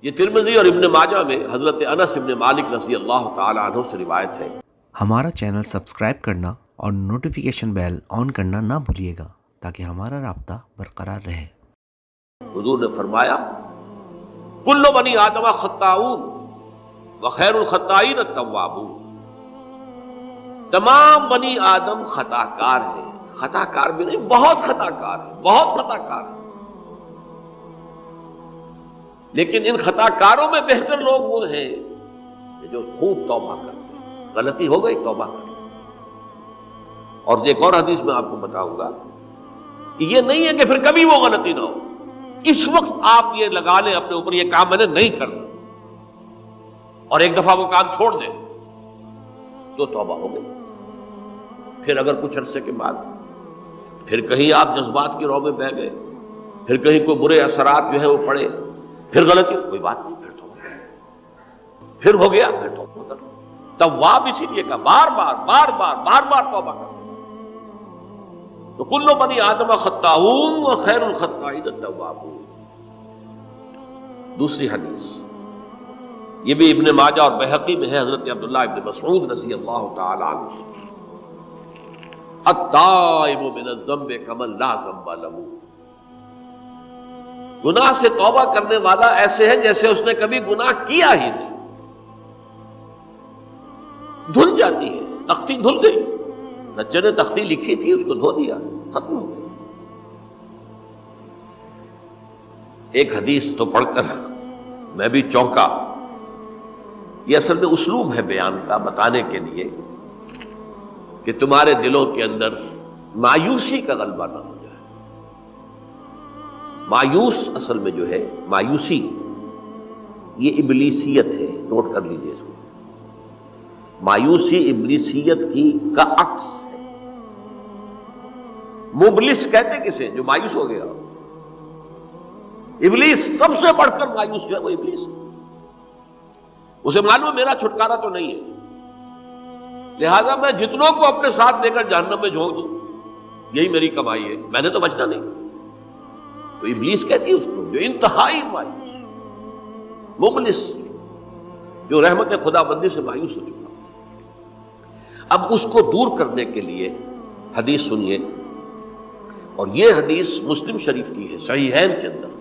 یہ ترمذی اور ابن ماجہ میں حضرت انس ابن مالک رضی اللہ تعالی عنہ سے روایت ہے۔ ہمارا چینل سبسکرائب کرنا اور نوٹیفیکیشن بیل آن کرنا نہ بھولیے گا تاکہ ہمارا رابطہ برقرار رہے۔ حضور نے فرمایا کل بنی آدم خطاؤون وخیر الخطائین التوابون، تمام بنی آدم خطا کار ہیں، خطا کار بھی نہیں، بہت خطا کار ہیں، بہت خطا کار ہیں، لیکن ان خطا کاروں میں بہتر لوگ وہ ہیں کہ جو خوب توبہ کرتے ہیں، غلطی ہو گئی توبہ کرتے ہیں۔ اور ایک اور حدیث میں آپ کو بتاؤں گا کہ یہ نہیں ہے کہ پھر کبھی وہ غلطی نہ ہو، اس وقت آپ یہ لگا لیں اپنے اوپر یہ کام میں نے نہیں کرنا، اور ایک دفعہ وہ کام چھوڑ دیں تو توبہ ہو گئی۔ پھر اگر کچھ عرصے کے بعد پھر کہیں آپ جذبات کی رو میں بہہ گئے، پھر کہیں کوئی برے اثرات جو ہے وہ پڑے، پھر غلطی، کوئی بات نہیں، پھر توبہ، پھر ہو گیا، پھر توبہ کرو۔ تواب اسی لیے کہا بار بار بار بار بار بار توبہ کرو۔ تو کل بنی آدم خطاؤون وخیر الخطائین التوابون۔ دوسری حدیث یہ بھی ابن ماجہ اور بہقی میں ہے، حضرت عبداللہ ابن مسعود رضی اللہ تعالی عنہ، التائب من الذنب کمن لا ذنب له، گناہ سے توبہ کرنے والا ایسے ہے جیسے اس نے کبھی گناہ کیا ہی نہیں۔ دھل جاتی ہے، تختی دھل گئی، بچے نے تختی لکھی تھی اس کو دھو دیا، ختم ہو گئی۔ ایک حدیث تو پڑھ کر میں بھی چونکا، یہ اصل میں اسلوب ہے بیان کا، بتانے کے لیے کہ تمہارے دلوں کے اندر مایوسی کا غلبہ نہ ہو جائے۔ مایوس اصل میں جو ہے مایوسی یہ ابلیسیت ہے، نوٹ کر لیجئے اس کو۔ مایوسی ابلیسیت کا عکس ہے۔ مبلس کہتے کسے؟ جو مایوس ہو گیا۔ ابلیس سب سے بڑھ کر مایوس جو ہے وہ ابلیس ہے، اسے معلوم ہے میرا چھٹکارا تو نہیں ہے، لہذا میں جتنوں کو اپنے ساتھ لے کر جہنم میں جھونک دوں یہی میری کمائی ہے، میں نے تو بچنا نہیں۔ تو ابلیس کہتی ہے اس کو جو انتہائی مایوس، مبلس، جو رحمت خدا بندی سے مایوس ہو چکا۔ اب اس کو دور کرنے کے لیے حدیث سنیے، اور یہ حدیث مسلم شریف کی ہے، صحیحین کے اندر،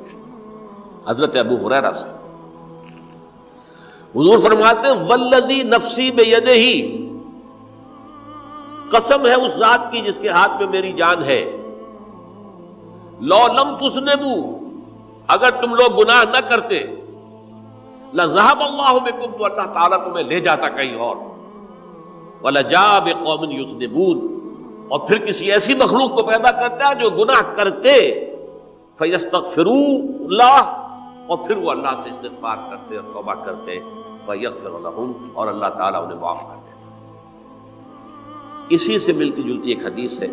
حضرت ابو ہریرہ سے۔ حضور فرماتے ہیں والذی نفسی بیدہ، قسم ہے اس ذات کی جس کے ہاتھ میں میری جان ہے، لو لم تذنبوا، اگر تم لوگ گناہ نہ کرتے، لذهب اللہ بکم، تو اللہ تعالیٰ تمہیں لے جاتا کہیں اور، ولجاء بقوم یذنبون، اور پھر کسی ایسی مخلوق کو پیدا کرتا ہے جو گناہ کرتے، فیستغفروا اللہ، اور پھر وہ اللہ سے استغفار کرتے اور توبہ کرتے، فیغفر لہم، اور اللہ تعالیٰ انہیں معاف کر دیتا۔ اسی سے ملتی جلتی ایک حدیث ہے،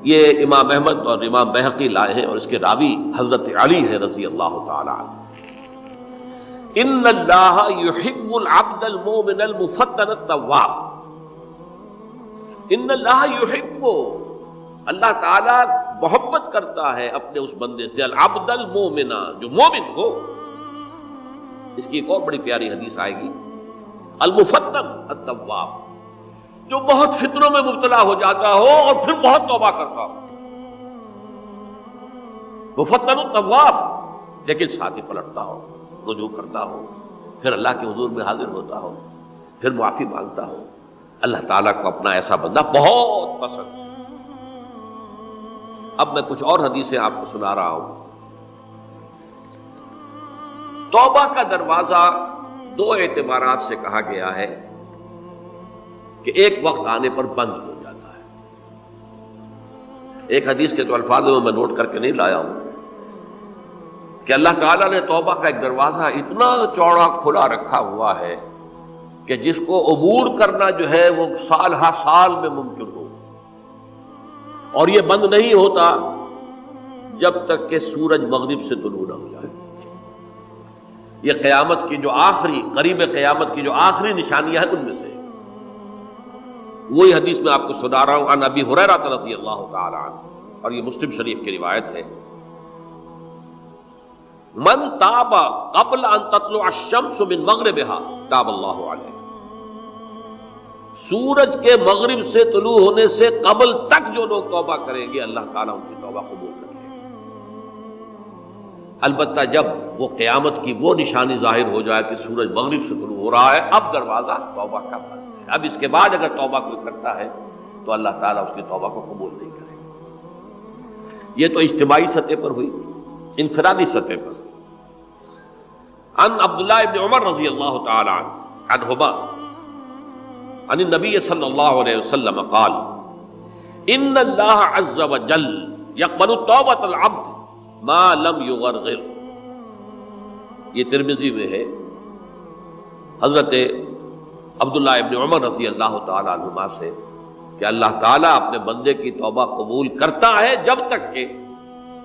یہ امام احمد اور امام بہقی لائے ہیں، اور اس کے راوی حضرت علی ہے رضی اللہ تعالی عنہ۔ ان اللہ یحب العبد المؤمن المفتن التواب، ان اللہ یحب، اللہ تعالیٰ محبت کرتا ہے اپنے اس بندے سے، العبد المؤمن، جو مومن ہو۔ اس کی ایک اور بڑی پیاری حدیث آئے گی، المفتن التواب، جو بہت فتنوں میں مبتلا ہو جاتا ہو اور پھر بہت توبہ کرتا ہو، مفتن التواب، لیکن ساتھ ہی پلٹتا ہو، رجوع کرتا ہو، پھر اللہ کے حضور میں حاضر ہوتا ہو، پھر معافی مانگتا ہو۔ اللہ تعالیٰ کو اپنا ایسا بندہ بہت پسند ہے۔ اب میں کچھ اور حدیثیں آپ کو سنا رہا ہوں۔ توبہ کا دروازہ دو اعتبارات سے کہا گیا ہے کہ ایک وقت آنے پر بند ہو جاتا ہے۔ ایک حدیث کے تو الفاظ میں نوٹ کر کے نہیں لایا ہوں کہ اللہ تعالیٰ نے توبہ کا ایک دروازہ اتنا چوڑا کھلا رکھا ہوا ہے کہ جس کو عبور کرنا جو ہے وہ سال ہا سال میں ممکن ہو، اور یہ بند نہیں ہوتا جب تک کہ سورج مغرب سے طلوع نہ ہو جائے۔ یہ قیامت کی جو آخری، قریب قیامت کی جو آخری نشانیاں ہیں ان میں سے وہی حدیث میں آپ کو سنا رہا ہوں، عن ابی ہریرہ رضی اللہ تعالی عنہ، اور یہ مسلم شریف کی روایت ہے۔ من تاب قبل ان تطلع الشمس من مغربها تاب اللہ علیہ، سورج کے مغرب سے طلوع ہونے سے قبل تک جو لوگ توبہ کریں گے اللہ تعالیٰ ان کی توبہ قبول کرے گا۔ البتہ جب وہ قیامت کی وہ نشانی ظاہر ہو جائے کہ سورج مغرب سے طلوع ہو رہا ہے، اب دروازہ توبہ کا بند ہے، اب اس کے بعد اگر توبہ کوئی کرتا ہے تو اللہ تعالیٰ اس کی توبہ کو قبول نہیں کرے گا۔ یہ تو اجتماعی سطح پر ہوئی۔ انفرادی سطح پر عن عبداللہ ابن عمر رضی اللہ تعالی عنہما عن النبی صلی اللہ علیہ وسلم قال ان اللہ عز وجل یقبل توبۃ العبد ما لم یغرغر۔ یہ ترمذی میں ہے، حضرت عبداللہ ابن عمر رضی اللہ تعالی عنہما سے کہ اللہ تعالیٰ اپنے بندے کی توبہ قبول کرتا ہے جب تک کہ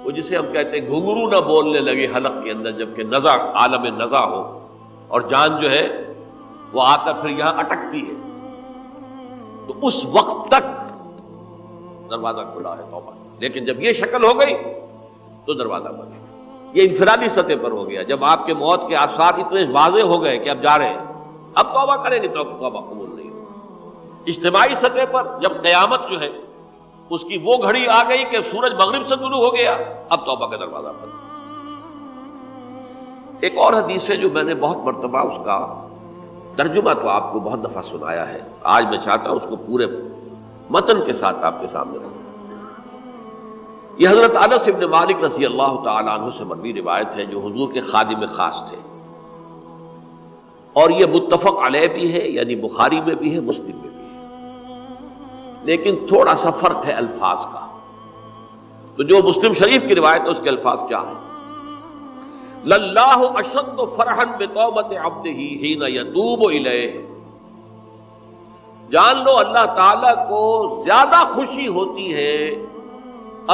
وہ جسے ہم کہتے ہیں گھنگرو نہ بولنے لگے حلق کے اندر، جبکہ نزع عالم نزع ہو اور جان جو ہے وہ آ کر پھر یہاں اٹکتی ہے، تو اس وقت تک دروازہ کھلا ہے توبہ۔ لیکن جب یہ شکل ہو گئی تو دروازہ بند ہے۔ یہ انفرادی سطح پر ہو گیا، جب آپ کے موت کے آثار اتنے واضح ہو گئے کہ اب جا رہے ہیں، اب توبہ کریں گے تو توبہ قبول نہیں ہوگی۔ اجتماعی سطح پر جب قیامت جو ہے اس کی وہ گھڑی آ گئی کہ سورج مغرب سے طلوع ہو گیا، اب توبہ کا دروازہ بند۔ ایک اور حدیث ہے جو میں نے بہت مرتبہ اس کا ترجمہ تو آپ کو بہت دفعہ سنایا ہے، آج میں چاہتا ہوں اس کو پورے متن کے ساتھ آپ کے سامنے رکھوں۔ یہ حضرت انس بن مالک رضی اللہ تعالی عنہ سے مروی روایت ہے، جو حضور کے خادم خاص تھے، اور یہ متفق علیہ بھی ہے، یعنی بخاری میں بھی ہے، مسلم میں بھی ہے، لیکن تھوڑا سا فرق ہے الفاظ کا۔ تو جو مسلم شریف کی روایت ہے اس کے الفاظ کیا ہیں؟ للہ اشد فرحا بتوبۃ عبدہ حین یتوب الیہ۔ جان لو اللہ تعالیٰ کو زیادہ خوشی ہوتی ہے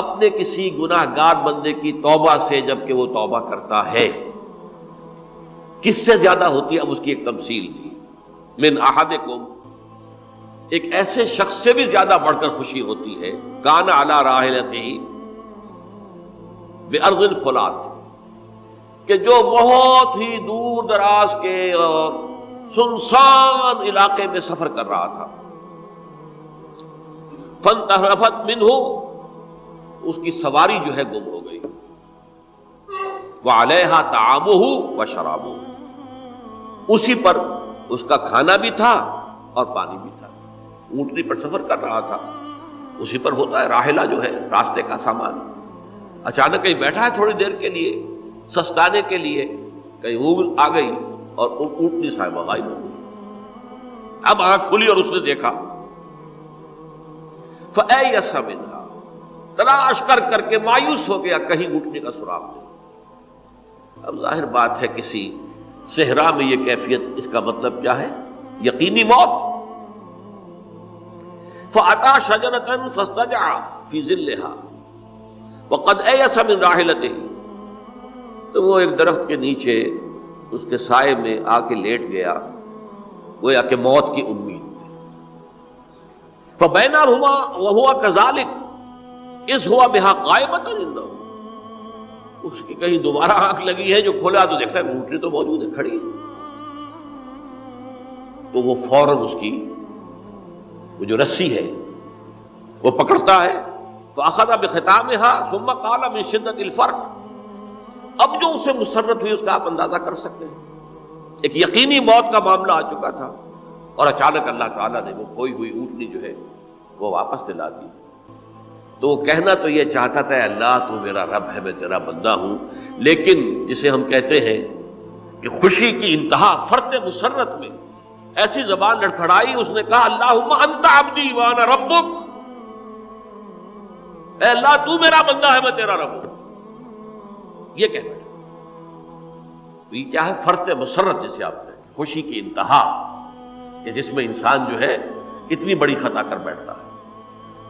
اپنے کسی گناہ گار بندے کی توبہ سے جب کہ وہ توبہ کرتا ہے۔ کس سے زیادہ ہوتی ہے؟ اب اس کی ایک تمثیل دی، من احدکم، ایک ایسے شخص سے بھی زیادہ بڑھ کر خوشی ہوتی ہے، کان علی راحلتہ بارض الفلات، کہ جو بہت ہی دور دراز کے اور سنسان علاقے میں سفر کر رہا تھا، فانتحرفت منہ، اس کی سواری جو ہے گم ہو گئی، وعلیہا طعامہ وشرابہ، اسی پر اس کا کھانا بھی تھا اور پانی بھی تھا، اونٹنی پر سفر کر رہا تھا، اسی پر ہوتا ہے راحلہ جو ہے راستے کا سامان، اچانک کہیں بیٹھا ہے تھوڑی دیر کے لیے سستانے کے لیے، کہیں اونگل آ گئی اور اونٹنی صاحبہ غائب ہو گئی۔ اب آنکھ کھلی اور اس نے دیکھا، فَأَيَّسَ مِنْهَا، تلاش کر کر کے مایوس ہو گیا، کہیں اونٹنی کا سراغ نہیں۔ اب ظاہر بات ہے کسی صحرا میں یہ کیفیت، اس کا مطلب کیا ہے؟ یقینی موت۔ فَأَتَى شَجَرَةً فَاسْتَجَعَ فِي ظِلِّهَا وَقَدْ أَيَسَ مِنْ رَاحِلَتِهِ، تو وہ ایک درخت کے نیچے اس کے سائے میں آ کے لیٹ گیا، گویا کہ موت کی امید میں۔ فَبَيْنَهُمَا وَهُوَ كَذَلِكَ إِذْ هُوَ بِهَا قَائِمَةٌ عِندَهُ، اس کی کہیں دوبارہ آنکھ لگی ہے، جو کھولا تو دیکھتا ہے اونٹنی تو موجود ہے، کھڑی ہے، تو وہ فوراً اس کی وہ جو رسی ہے وہ پکڑتا ہے، فَأَخَذَ بِخِتَامِهَا ثُمَّ قَالَ مِنْ شِدَّةِ الْفَرْقِ، اب جو اسے مسرت ہوئی اس کا آپ اندازہ کر سکتے ہیں، ایک یقینی موت کا معاملہ آ چکا تھا، اور اچانک اللہ تعالیٰ نے وہ کھوئی ہوئی اونٹنی جو ہے وہ واپس دلا دی۔ تو وہ کہنا تو یہ چاہتا تھا، اللہ تو میرا رب ہے، میں تیرا بندہ ہوں، لیکن جسے ہم کہتے ہیں کہ خوشی کی انتہا فرط مسرت میں ایسی زبان لڑکھڑائی، اس نے کہا اللہم انت عبدی وانا ربک، اے اللہ تو میرا بندہ ہے، میں تیرا رب ہوں، یہ کہنا ہے۔ تو یہ کیا ہے؟ فرط مسرت جسے آپ کہتے ہیں، خوشی کی انتہا، کہ جس میں انسان جو ہے اتنی بڑی خطا کر بیٹھتا ہے۔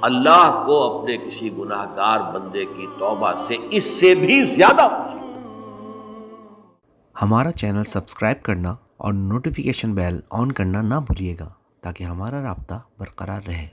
اللہ کو اپنے کسی گناہ گار بندے کی توبہ سے اس سے بھی زیادہ خوشی۔ ہمارا چینل سبسکرائب کرنا اور نوٹیفیکیشن بیل آن کرنا نہ بھولیے گا تاکہ ہمارا رابطہ برقرار رہے۔